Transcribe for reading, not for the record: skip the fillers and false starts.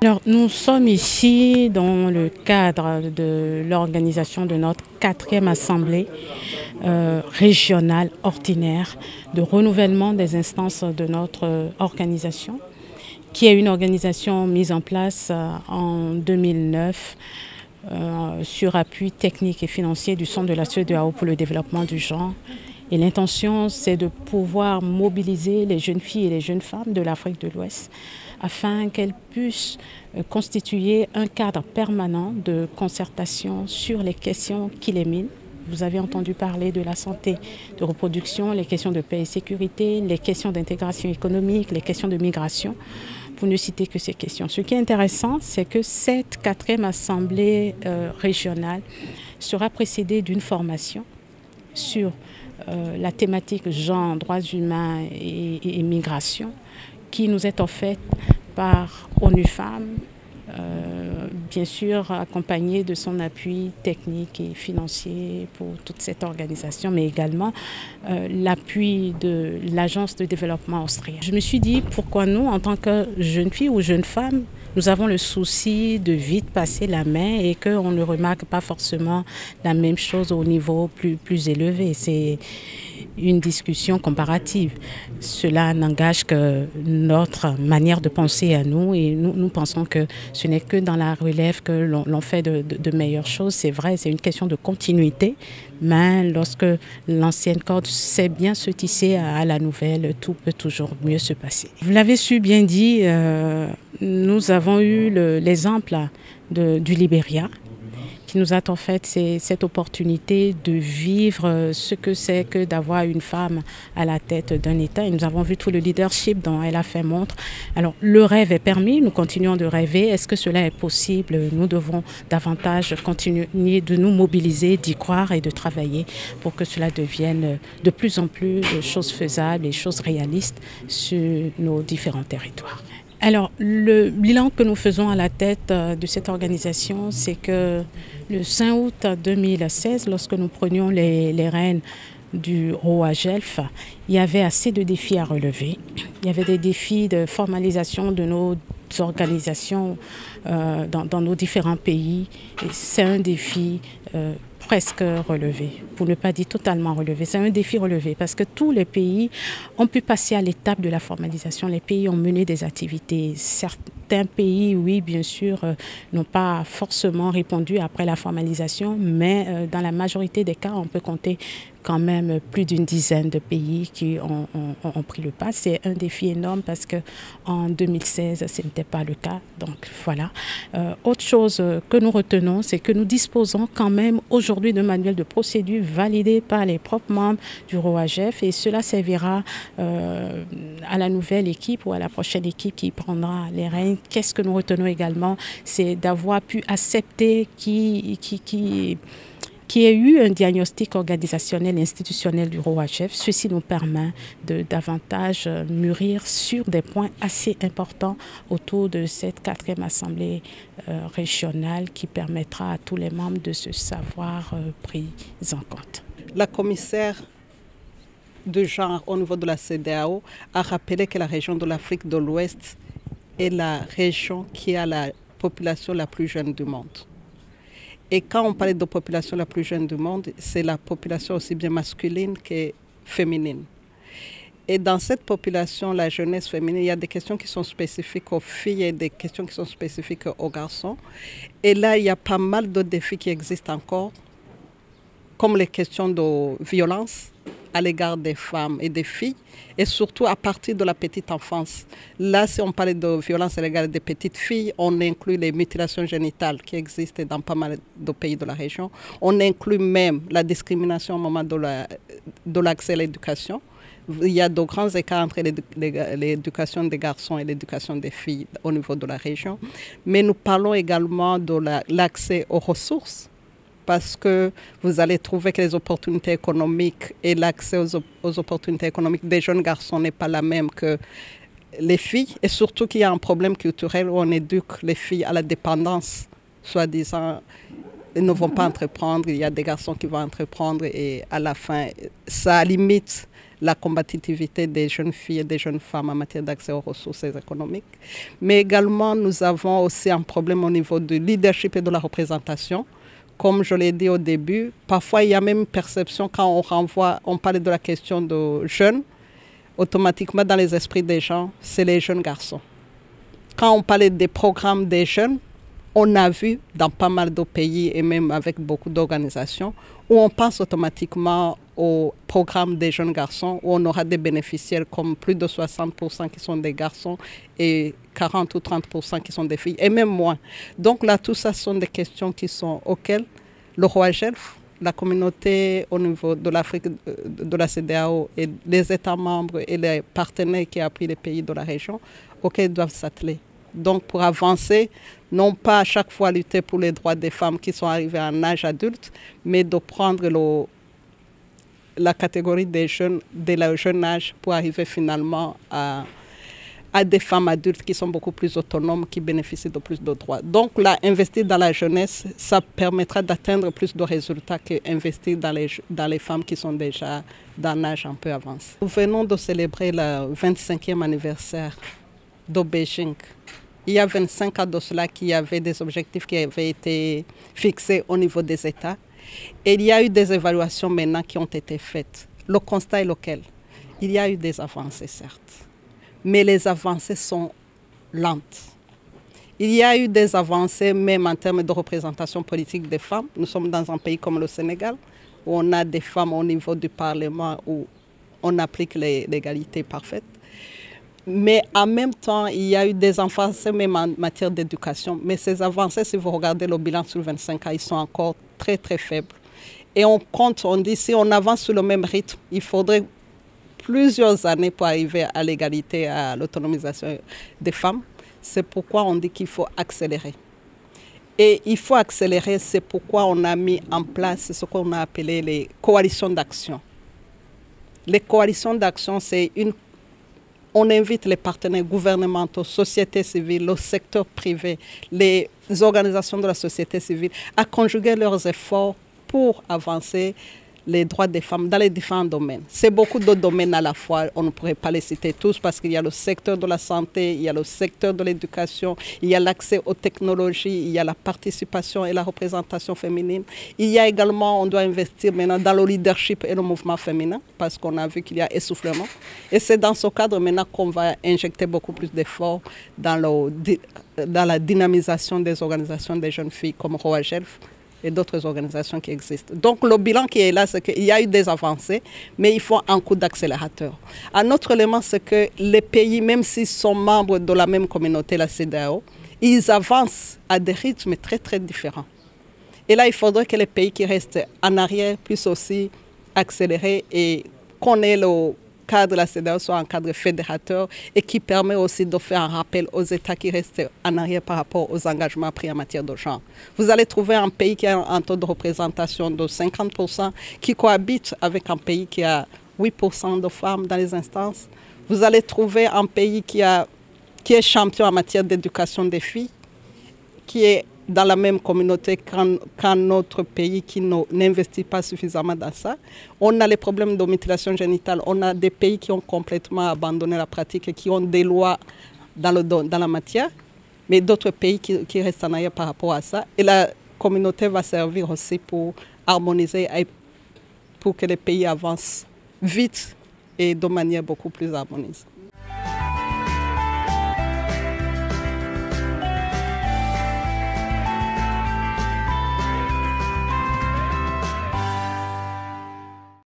Alors, nous sommes ici dans le cadre de l'organisation de notre 4e assemblée régionale ordinaire de renouvellement des instances de notre organisation, qui est une organisation mise en place en 2009 sur appui technique et financier du Centre de la CEDEAO pour le développement du genre. Et l'intention, c'est de pouvoir mobiliser les jeunes filles et les jeunes femmes de l'Afrique de l'Ouest afin qu'elles puissent constituer un cadre permanent de concertation sur les questions qui les minent. Vous avez entendu parler de la santé de reproduction, les questions de paix et sécurité, les questions d'intégration économique, les questions de migration, pour ne citer que ces questions. Ce qui est intéressant, c'est que cette 4e assemblée régionale sera précédée d'une formation sur la thématique genre, droits humains et migration, qui nous est offerte par ONU Femmes, bien sûr accompagnée de son appui technique et financier pour toute cette organisation, mais également l'appui de l'Agence de développement austriaque. Je me suis dit, pourquoi nous, en tant que jeunes filles ou jeunes femmes, nous avons le souci de vite passer la main et qu'on ne remarque pas forcément la même chose au niveau plus élevé. C'est une discussion comparative. Cela n'engage que notre manière de penser à nous et nous pensons que ce n'est que dans la relève que l'on fait de meilleures choses. C'est vrai, c'est une question de continuité, mais lorsque l'ancienne corde sait bien se tisser à la nouvelle, tout peut toujours mieux se passer. Vous l'avez su bien dit, nous avons eu l'exemple du Libéria, qui nous a en fait cette opportunité de vivre ce que c'est que d'avoir une femme à la tête d'un État. Et nous avons vu tout le leadership dont elle a fait montre. Alors, le rêve est permis, nous continuons de rêver. Est-ce que cela est possible? Nous devons davantage continuer de nous mobiliser, d'y croire et de travailler pour que cela devienne de plus en plus choses faisables et choses réalistes sur nos différents territoires. Alors, le bilan que nous faisons à la tête de cette organisation, c'est que le 5 août 2016, lorsque nous prenions les rênes du ROAGELF, il y avait assez de défis à relever. Il y avait des défis de formalisation de nos organisations dans nos différents pays. C'est un défi presque relevé, pour ne pas dire totalement relevé. C'est un défi relevé parce que tous les pays ont pu passer à l'étape de la formalisation. Les pays ont mené des activités. Certains pays, oui, bien sûr, n'ont pas forcément répondu après la formalisation, mais dans la majorité des cas, on peut compter quand même plus d'une dizaine de pays qui ont pris le pas. C'est un défi énorme parce qu'en 2016, ce n'était pas le cas. Donc voilà. Autre chose que nous retenons, c'est que nous disposons quand même aujourd'hui d'un manuel de procédure validé par les propres membres du ROAGEF et cela servira à la nouvelle équipe ou à la prochaine équipe qui prendra les rênes. Qu'est-ce que nous retenons également? C'est d'avoir pu accepter qui ait eu un diagnostic organisationnel et institutionnel du ROAGEF. Ceci nous permet de davantage mûrir sur des points assez importants autour de cette 4e assemblée régionale qui permettra à tous les membres de se savoir pris en compte. La commissaire de genre au niveau de la CEDEAO a rappelé que la région de l'Afrique de l'Ouest est la région qui a la population la plus jeune du monde. Et quand on parle de population la plus jeune du monde, c'est la population aussi bien masculine que féminine. Et dans cette population, la jeunesse féminine, il y a des questions qui sont spécifiques aux filles et des questions qui sont spécifiques aux garçons. Et là, il y a pas mal de défis qui existent encore, comme les questions de violence à l'égard des femmes et des filles, et surtout à partir de la petite enfance. Là, si on parle de violence à l'égard des petites filles, on inclut les mutilations génitales qui existent dans pas mal de pays de la région. On inclut même la discrimination au moment de l'accès à l'éducation. Il y a de grands écarts entre l'éducation des garçons et l'éducation des filles au niveau de la région. Mais nous parlons également de l'accès aux ressources, parce que vous allez trouver que les opportunités économiques et l'accès aux opportunités économiques des jeunes garçons n'est pas la même que les filles. Et surtout qu'il y a un problème culturel où on éduque les filles à la dépendance, soi-disant, elles ne vont pas entreprendre. Il y a des garçons qui vont entreprendre et à la fin, ça limite la combativité des jeunes filles et des jeunes femmes en matière d'accès aux ressources économiques. Mais également, nous avons aussi un problème au niveau du leadership et de la représentation. Comme je l'ai dit au début, parfois il y a même une perception quand on parle de la question de jeunes, automatiquement dans les esprits des gens, c'est les jeunes garçons. Quand on parlait des programmes des jeunes, on a vu dans pas mal de pays et même avec beaucoup d'organisations où on pense automatiquement au programme des jeunes garçons où on aura des bénéficiaires comme plus de 60% qui sont des garçons et 40 ou 30% qui sont des filles et même moins. Donc là, tout ça sont des questions auxquelles le ROAGELF, la communauté au niveau de l'Afrique, de la CEDEAO et les États membres et les partenaires qui appuient les pays de la région, auxquels ils doivent s'atteler. Donc pour avancer, non pas à chaque fois lutter pour les droits des femmes qui sont arrivées à un âge adulte, mais de prendre la catégorie des jeunes, dès le jeune âge, pour arriver finalement à des femmes adultes qui sont beaucoup plus autonomes, qui bénéficient de plus de droits. Donc là, investir dans la jeunesse, ça permettra d'atteindre plus de résultats qu'investir dans les femmes qui sont déjà d'un âge un peu avancé. Nous venons de célébrer le 25e anniversaire de Beijing. Il y a 25 ans de cela qu'il y avait des objectifs qui avaient été fixés au niveau des États. Et il y a eu des évaluations maintenant qui ont été faites. Le constat est lequel? Il y a eu des avancées, certes, mais les avancées sont lentes. Il y a eu des avancées même en termes de représentation politique des femmes. Nous sommes dans un pays comme le Sénégal, où on a des femmes au niveau du Parlement, où on applique l'égalité parfaite. Mais en même temps, il y a eu des avancées même en matière d'éducation. Mais ces avancées, si vous regardez le bilan sur 25 ans, ils sont encore très très faibles. Et on dit si on avance sur le même rythme, il faudrait plusieurs années pour arriver à l'égalité, à l'autonomisation des femmes. C'est pourquoi on dit qu'il faut accélérer. Et il faut accélérer, c'est pourquoi on a mis en place ce qu'on a appelé les coalitions d'action. Les coalitions d'action, on invite les partenaires gouvernementaux, société civile, le secteur privé, les organisations de la société civile à conjuguer leurs efforts pour avancer les droits des femmes dans les différents domaines. C'est beaucoup de domaines à la fois, on ne pourrait pas les citer tous parce qu'il y a le secteur de la santé, il y a le secteur de l'éducation, il y a l'accès aux technologies, il y a la participation et la représentation féminine. Il y a également, on doit investir maintenant dans le leadership et le mouvement féminin parce qu'on a vu qu'il y a essoufflement. Et c'est dans ce cadre maintenant qu'on va injecter beaucoup plus d'efforts dans la dynamisation des organisations des jeunes filles comme ROAGELF et d'autres organisations qui existent. Donc le bilan qui est là, c'est qu'il y a eu des avancées, mais il faut un coup d'accélérateur. Un autre élément, c'est que les pays, même s'ils sont membres de la même communauté, la CEDEAO, ils avancent à des rythmes très très différents. Et là, il faudrait que les pays qui restent en arrière puissent aussi accélérer et qu'on ait le cadre de la CEDEAO soit un cadre fédérateur et qui permet aussi de faire un rappel aux États qui restent en arrière par rapport aux engagements pris en matière de genre. Vous allez trouver un pays qui a un taux de représentation de 50% qui cohabite avec un pays qui a 8% de femmes dans les instances. Vous allez trouver un pays qui est champion en matière d'éducation des filles, qui est dans la même communauté qu'un autre pays qui n'investit pas suffisamment dans ça. On a les problèmes de mutilation génitale. On a des pays qui ont complètement abandonné la pratique et qui ont des lois dans la matière, mais d'autres pays qui restent en arrière par rapport à ça. Et la communauté va servir aussi pour harmoniser et pour que les pays avancent vite et de manière beaucoup plus harmonieuse.